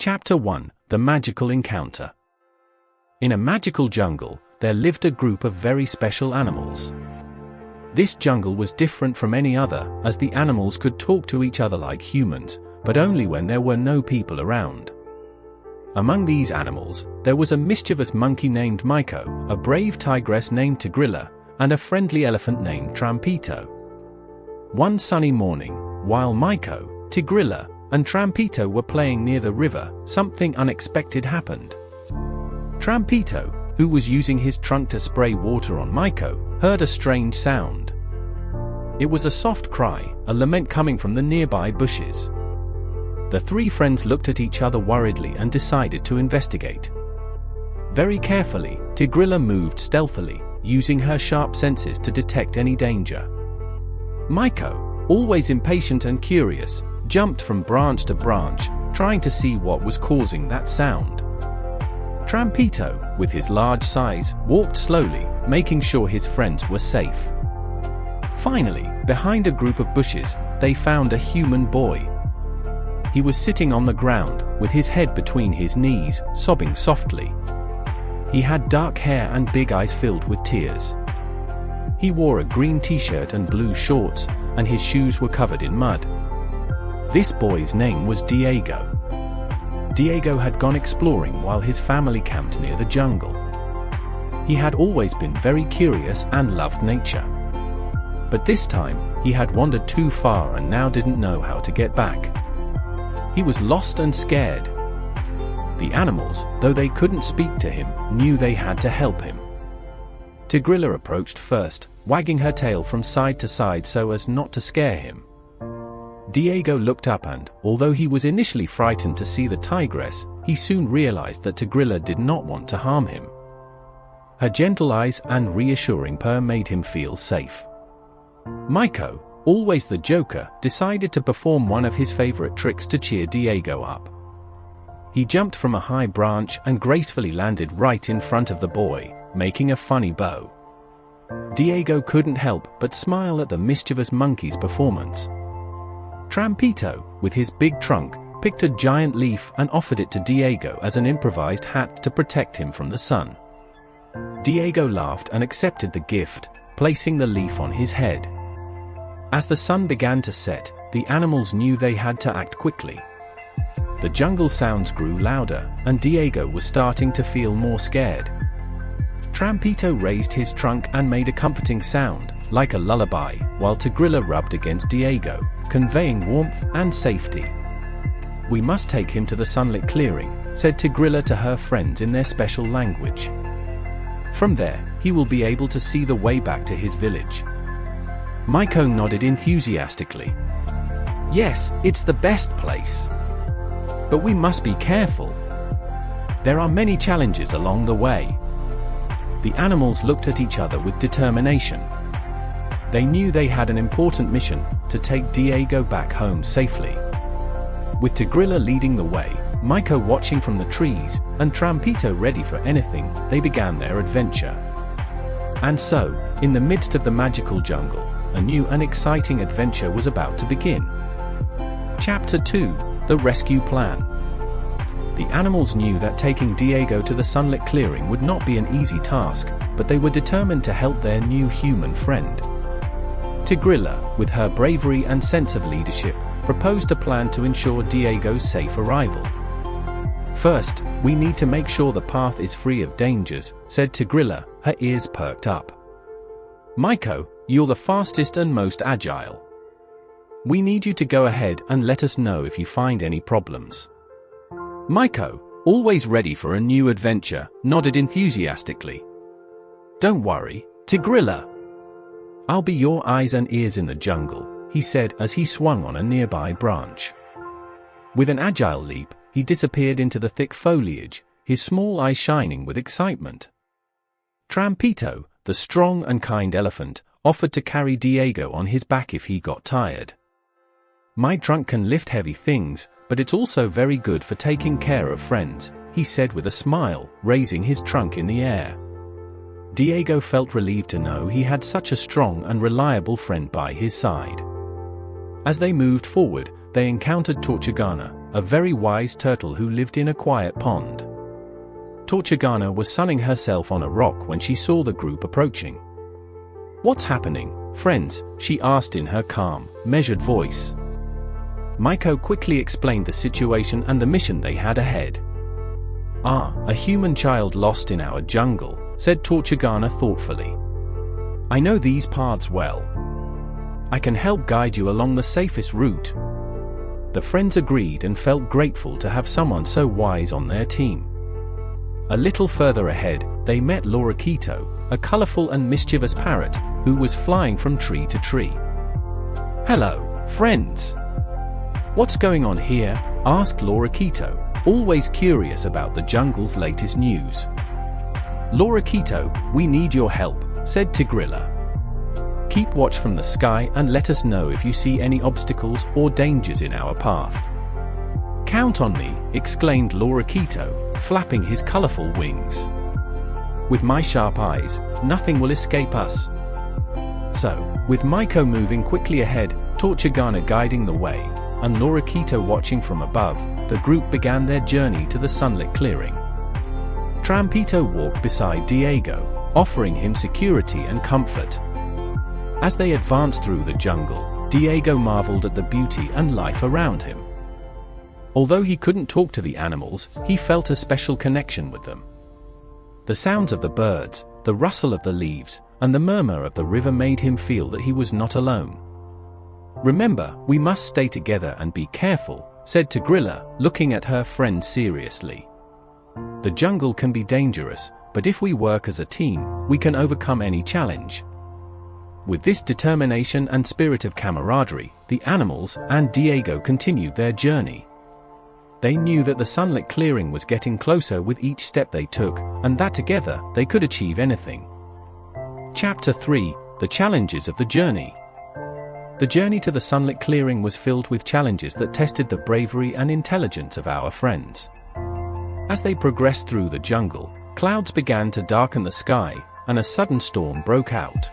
Chapter 1: The Magical Encounter. In a magical jungle, there lived a group of very special animals. This jungle was different from any other, as the animals could talk to each other like humans, but only when there were no people around. Among these animals, there was a mischievous monkey named Myko, a brave tigress named Tigrilla, and a friendly elephant named Trampito. One sunny morning, while Myko, Tigrilla, and Trampito were playing near the river, something unexpected happened. Trampito, who was using his trunk to spray water on Myko, heard a strange sound. It was a soft cry, a lament coming from the nearby bushes. The three friends looked at each other worriedly and decided to investigate. Very carefully, Tigrilla moved stealthily, using her sharp senses to detect any danger. Myko, always impatient and curious, jumped from branch to branch, trying to see what was causing that sound. Trampito, with his large size, walked slowly, making sure his friends were safe. Finally, behind a group of bushes, they found a human boy. He was sitting on the ground, with his head between his knees, sobbing softly. He had dark hair and big eyes filled with tears. He wore a green t-shirt and blue shorts, and his shoes were covered in mud. This boy's name was Diego. Diego had gone exploring while his family camped near the jungle. He had always been very curious and loved nature. But this time, he had wandered too far and now didn't know how to get back. He was lost and scared. The animals, though they couldn't speak to him, knew they had to help him. Tigrilla approached first, wagging her tail from side to side so as not to scare him. Diego looked up and, although he was initially frightened to see the tigress, he soon realized that Tigrilla did not want to harm him. Her gentle eyes and reassuring purr made him feel safe. Myko, always the joker, decided to perform one of his favorite tricks to cheer Diego up. He jumped from a high branch and gracefully landed right in front of the boy, making a funny bow. Diego couldn't help but smile at the mischievous monkey's performance. Trampito, with his big trunk, picked a giant leaf and offered it to Diego as an improvised hat to protect him from the sun. Diego laughed and accepted the gift, placing the leaf on his head. As the sun began to set, the animals knew they had to act quickly. The jungle sounds grew louder, and Diego was starting to feel more scared. Trampito raised his trunk and made a comforting sound, like a lullaby, while Tigrilla rubbed against Diego, conveying warmth and safety. "We must take him to the Sunlit Clearing," said Tigrilla to her friends in their special language. "From there, he will be able to see the way back to his village." Myko nodded enthusiastically. "Yes, it's the best place. But we must be careful. There are many challenges along the way." The animals looked at each other with determination. They knew they had an important mission, to take Diego back home safely. With Tigrilla leading the way, Myko watching from the trees, and Trampito ready for anything, they began their adventure. And so, in the midst of the magical jungle, a new and exciting adventure was about to begin. Chapter 2: The Rescue Plan. The animals knew that taking Diego to the Sunlit Clearing would not be an easy task, but they were determined to help their new human friend. Tigrilla, with her bravery and sense of leadership, proposed a plan to ensure Diego's safe arrival. "First, we need to make sure the path is free of dangers," said Tigrilla, her ears perked up. "Myko, you're the fastest and most agile. We need you to go ahead and let us know if you find any problems." Myko, always ready for a new adventure, nodded enthusiastically. "Don't worry, Tigrilla. I'll be your eyes and ears in the jungle," he said as he swung on a nearby branch. With an agile leap, he disappeared into the thick foliage, his small eyes shining with excitement. Trampito, the strong and kind elephant, offered to carry Diego on his back if he got tired. "My trunk can lift heavy things, but it's also very good for taking care of friends," he said with a smile, raising his trunk in the air. Diego felt relieved to know he had such a strong and reliable friend by his side. As they moved forward, they encountered Tortuguana, a very wise turtle who lived in a quiet pond. Tortuga was sunning herself on a rock when she saw the group approaching. "What's happening, friends?" she asked in her calm, measured voice. Maiko quickly explained the situation and the mission they had ahead. "Ah, a human child lost in our jungle," said Tortuga thoughtfully. "I know these paths well. I can help guide you along the safest route." The friends agreed and felt grateful to have someone so wise on their team. A little further ahead, they met Lorikito, a colorful and mischievous parrot, who was flying from tree to tree. "Hello, friends. What's going on here?" asked Lorikito, always curious about the jungle's latest news. "Lorikito, we need your help," said Tigrilla. "Keep watch from the sky and let us know if you see any obstacles or dangers in our path." "Count on me," exclaimed Lorikito, flapping his colorful wings. "With my sharp eyes, nothing will escape us." So, with Maiko moving quickly ahead, Tortuga guiding the way, and Lorikito watching from above, the group began their journey to the Sunlit Clearing. Trampito walked beside Diego, offering him security and comfort. As they advanced through the jungle, Diego marveled at the beauty and life around him. Although he couldn't talk to the animals, he felt a special connection with them. The sounds of the birds, the rustle of the leaves, and the murmur of the river made him feel that he was not alone. "Remember, we must stay together and be careful," said Tigrilla, looking at her friend seriously. "The jungle can be dangerous, but if we work as a team, we can overcome any challenge." With this determination and spirit of camaraderie, the animals and Diego continued their journey. They knew that the Sunlit Clearing was getting closer with each step they took, and that together, they could achieve anything. Chapter 3: The Challenges of the Journey. The journey to the Sunlit Clearing was filled with challenges that tested the bravery and intelligence of our friends. As they progressed through the jungle, clouds began to darken the sky, and a sudden storm broke out.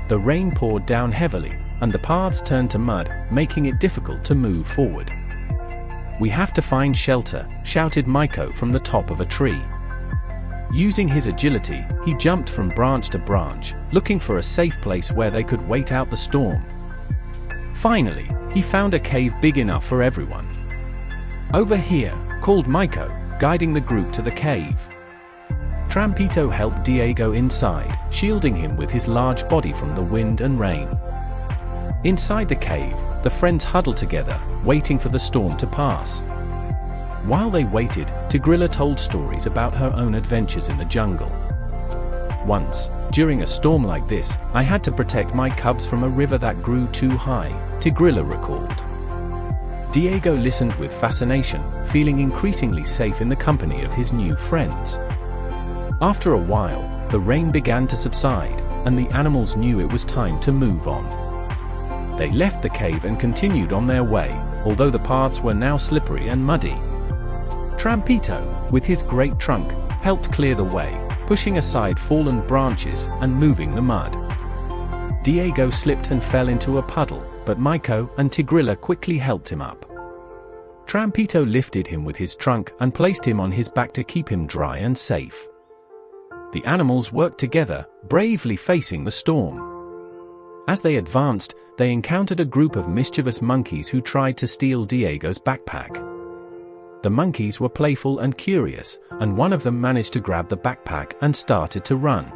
The rain poured down heavily, and the paths turned to mud, making it difficult to move forward. "We have to find shelter," shouted Maiko from the top of a tree. Using his agility, he jumped from branch to branch, looking for a safe place where they could wait out the storm. Finally, he found a cave big enough for everyone. "Over here," called Maiko, guiding the group to the cave. Trampito helped Diego inside, shielding him with his large body from the wind and rain. Inside the cave, the friends huddled together, waiting for the storm to pass. While they waited, Tigrilla told stories about her own adventures in the jungle. "Once, during a storm like this, I had to protect my cubs from a river that grew too high," Tigrilla recalled. Diego listened with fascination, feeling increasingly safe in the company of his new friends. After a while, the rain began to subside, and the animals knew it was time to move on. They left the cave and continued on their way, although the paths were now slippery and muddy. Trampito, with his great trunk, helped clear the way, pushing aside fallen branches and moving the mud. Diego slipped and fell into a puddle, but Maiko and Tigrilla quickly helped him up. Trampito lifted him with his trunk and placed him on his back to keep him dry and safe. The animals worked together, bravely facing the storm. As they advanced, they encountered a group of mischievous monkeys who tried to steal Diego's backpack. The monkeys were playful and curious, and one of them managed to grab the backpack and started to run.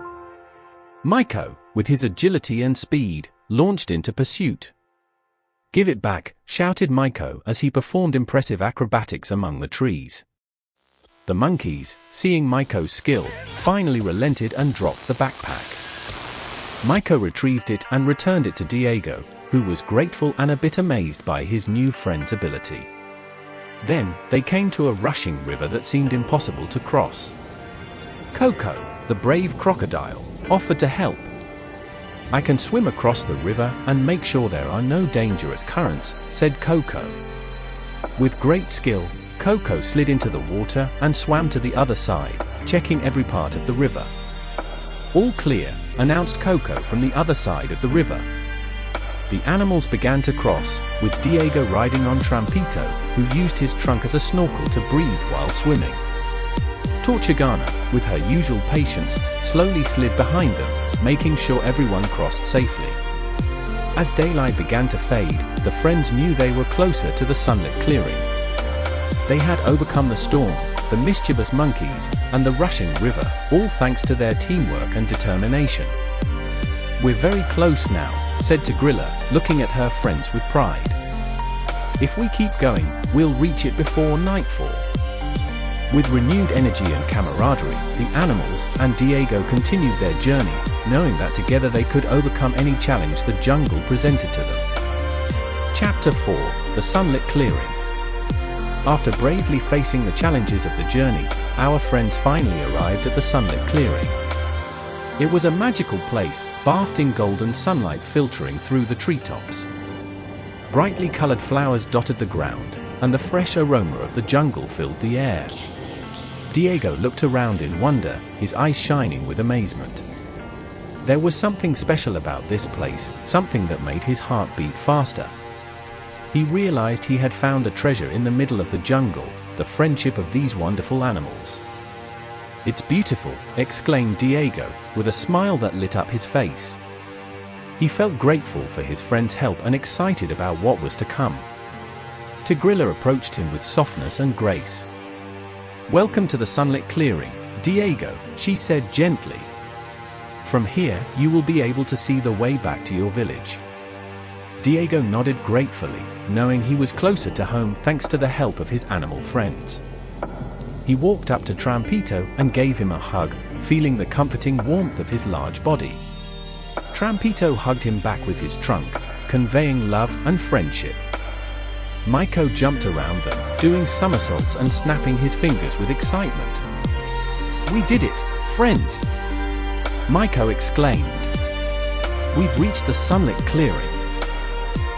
Maiko, with his agility and speed, launched into pursuit. "Give it back," shouted Maiko as he performed impressive acrobatics among the trees. The monkeys, seeing Maiko's skill, finally relented and dropped the backpack. Maiko retrieved it and returned it to Diego, who was grateful and a bit amazed by his new friend's ability. Then, they came to a rushing river that seemed impossible to cross. Coco, the brave crocodile, offered to help. "I can swim across the river and make sure there are no dangerous currents," said Coco. With great skill, Coco slid into the water and swam to the other side, checking every part of the river. "All clear," announced Coco from the other side of the river. The animals began to cross, with Diego riding on Trampito, who used his trunk as a snorkel to breathe while swimming. Tortugana, with her usual patience, slowly slid behind them, making sure everyone crossed safely. As daylight began to fade, the friends knew they were closer to the Sunlit Clearing. They had overcome the storm, the mischievous monkeys, and the rushing river, all thanks to their teamwork and determination. "We're very close now," said Tigrilla, looking at her friends with pride. "If we keep going, we'll reach it before nightfall." With renewed energy and camaraderie, the animals and Diego continued their journey, knowing that together they could overcome any challenge the jungle presented to them. Chapter 4: The Sunlit Clearing. After bravely facing the challenges of the journey, our friends finally arrived at the Sunlit Clearing. It was a magical place, bathed in golden sunlight filtering through the treetops. Brightly colored flowers dotted the ground, and the fresh aroma of the jungle filled the air. Diego looked around in wonder, his eyes shining with amazement. There was something special about this place, something that made his heart beat faster. He realized he had found a treasure in the middle of the jungle, the friendship of these wonderful animals. "It's beautiful," exclaimed Diego, with a smile that lit up his face. He felt grateful for his friend's help and excited about what was to come. Tigrilla approached him with softness and grace. "Welcome to the Sunlit Clearing, Diego," she said gently. "From here, you will be able to see the way back to your village." Diego nodded gratefully, knowing he was closer to home thanks to the help of his animal friends. He walked up to Trampito and gave him a hug, feeling the comforting warmth of his large body. Trampito hugged him back with his trunk, conveying love and friendship. Maiko jumped around them, doing somersaults and snapping his fingers with excitement. "We did it, friends!" Maiko exclaimed. "We've reached the Sunlit Clearing."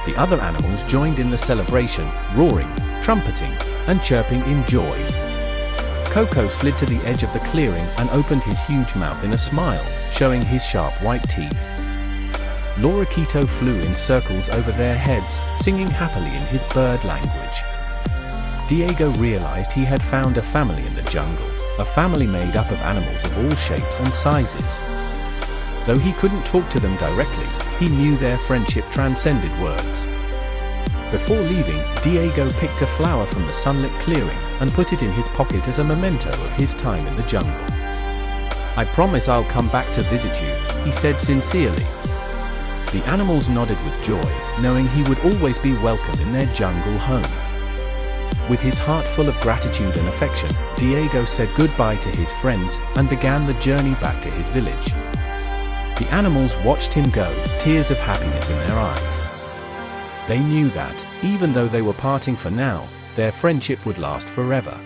The other animals joined in the celebration, roaring, trumpeting, and chirping in joy. Coco slid to the edge of the clearing and opened his huge mouth in a smile, showing his sharp white teeth. Lorikito flew in circles over their heads, singing happily in his bird language. Diego realized he had found a family in the jungle, a family made up of animals of all shapes and sizes. Though he couldn't talk to them directly, he knew their friendship transcended words. Before leaving, Diego picked a flower from the Sunlit Clearing and put it in his pocket as a memento of his time in the jungle. "I promise I'll come back to visit you," he said sincerely. The animals nodded with joy, knowing he would always be welcome in their jungle home. With his heart full of gratitude and affection, Diego said goodbye to his friends and began the journey back to his village. The animals watched him go, tears of happiness in their eyes. They knew that, even though they were parting for now, their friendship would last forever.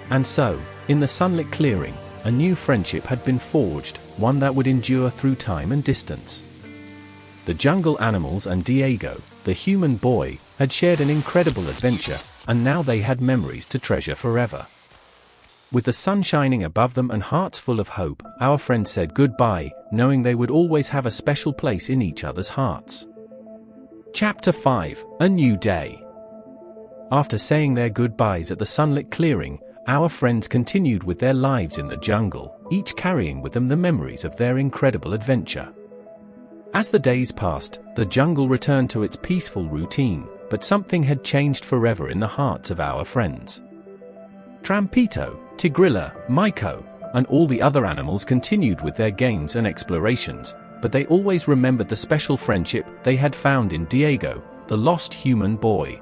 And so, in the Sunlit Clearing, a new friendship had been forged, one that would endure through time and distance. The jungle animals and Diego, the human boy, had shared an incredible adventure, and now they had memories to treasure forever. With the sun shining above them and hearts full of hope, our friends said goodbye, knowing they would always have a special place in each other's hearts. Chapter 5: A New Day. After saying their goodbyes at the Sunlit Clearing, our friends continued with their lives in the jungle, each carrying with them the memories of their incredible adventure. As the days passed, the jungle returned to its peaceful routine, but something had changed forever in the hearts of our friends. Trampito, Tigrilla, Maiko, and all the other animals continued with their games and explorations, but they always remembered the special friendship they had found in Diego, the lost human boy.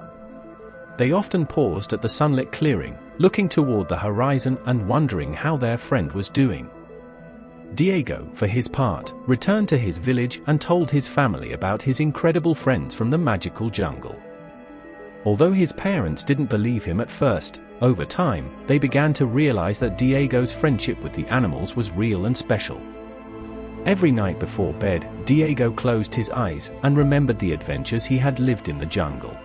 They often paused at the Sunlit Clearing, looking toward the horizon and wondering how their friend was doing. Diego, for his part, returned to his village and told his family about his incredible friends from the magical jungle. Although his parents didn't believe him at first, over time, they began to realize that Diego's friendship with the animals was real and special. Every night before bed, Diego closed his eyes and remembered the adventures he had lived in the jungle.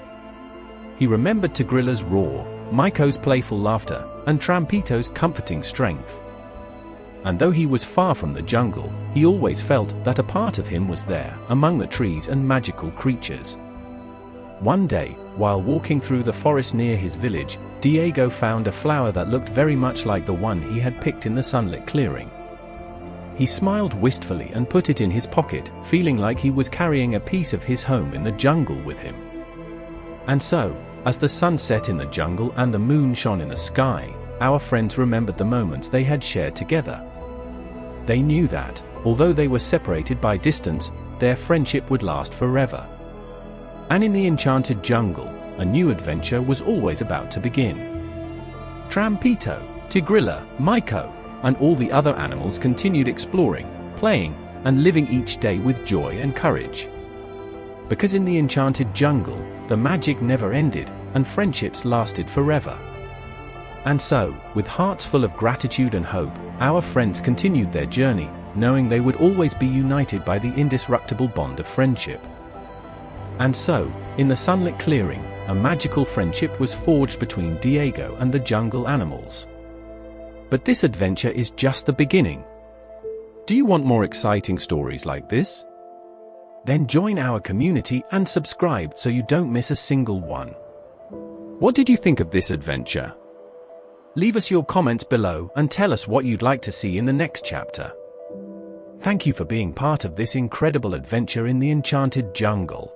He remembered Tigrilla's roar, Maiko's playful laughter, and Trampito's comforting strength. and though he was far from the jungle, he always felt that a part of him was there, among the trees and magical creatures. One day, while walking through the forest near his village, Diego found a flower that looked very much like the one he had picked in the sunlit clearing. He smiled wistfully and put it in his pocket, feeling like he was carrying a piece of his home in the jungle with him. And so, as the sun set in the jungle and the moon shone in the sky, our friends remembered the moments they had shared together. They knew that, although they were separated by distance, their friendship would last forever. And in the enchanted jungle, a new adventure was always about to begin. Trampito, Tigrilla, Maiko, and all the other animals continued exploring, playing, and living each day with joy and courage. Because in the enchanted jungle, the magic never ended, and friendships lasted forever. And so, with hearts full of gratitude and hope, our friends continued their journey, knowing they would always be united by the indestructible bond of friendship. And so, in the sunlit clearing, a magical friendship was forged between Diego and the jungle animals. But this adventure is just the beginning. Do you want more exciting stories like this? Then join our community and subscribe so you don't miss a single one. What did you think of this adventure? Leave us your comments below and tell us what you'd like to see in the next chapter. Thank you for being part of this incredible adventure in the enchanted jungle.